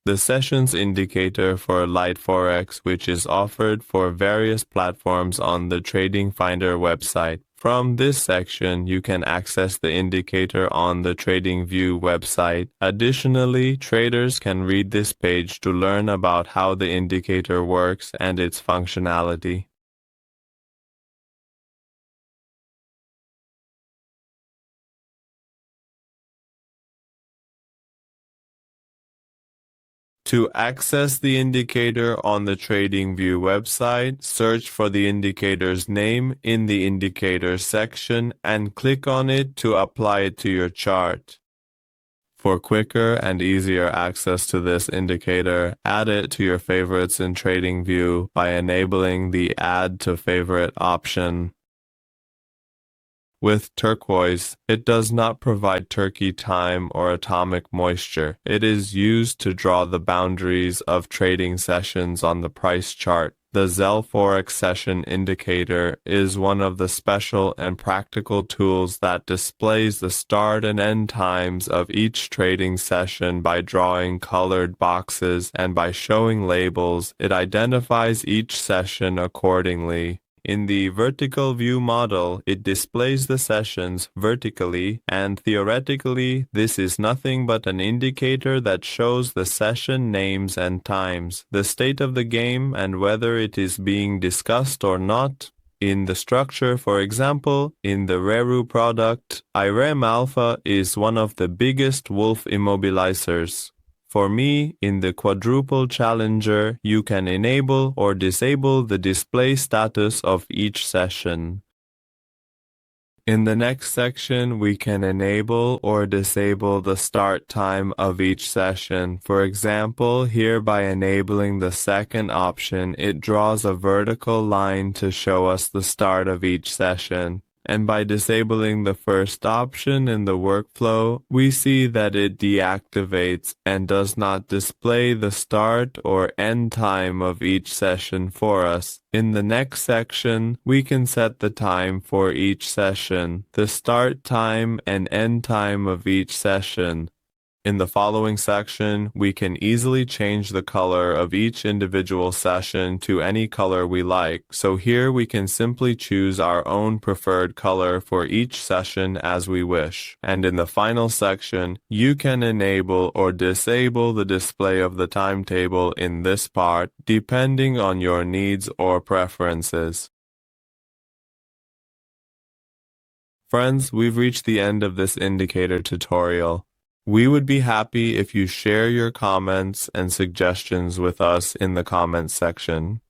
the Sessions Indicator for Lite Forex, which is offered for various platforms on the TradingFinder website. From this section, you can access the indicator on the TradingView website. Additionally, traders can read this page to learn about how the indicator works and its functionality. To access the indicator on the TradingView website, search for the indicator's name in the Indicator section and click on it to apply it to your chart. For quicker and easier access to this indicator, add it to your favorites in TradingView by enabling the Add to Favorite option. With turquoise, it does not provide Turkey time or atomic moisture. It is used to draw the boundaries of trading sessions on the price chart. The Lite Forex Session Indicator is one of the special and practical tools that displays the start and end times of each trading session by drawing colored boxes, and by showing labels, it identifies each session accordingly. In the vertical view model, it displays the sessions vertically, and theoretically, this is nothing but an indicator that shows the session names and times, the state of the game, and whether it is being discussed or not. In the structure, for example, in the Reru product, IREM Alpha is one of the biggest wolf immobilizers. For me, in the quadruple challenger, you can enable or disable the display status of each session. In the next section, we can enable or disable the start time of each session. For example, here by enabling the second option, it draws a vertical line to show us the start of each session. And by disabling the first option in the workflow, we see that it deactivates and does not display the start or end time of each session for us. In the next section, we can set the time for each session, the start time and end time of each session. In the following section, we can easily change the color of each individual session to any color we like, so here we can simply choose our own preferred color for each session as we wish. And in the final section, you can enable or disable the display of the timetable in this part, depending on your needs or preferences. Friends, we've reached the end of this indicator tutorial. We would be happy if you share your comments and suggestions with us in the comments section.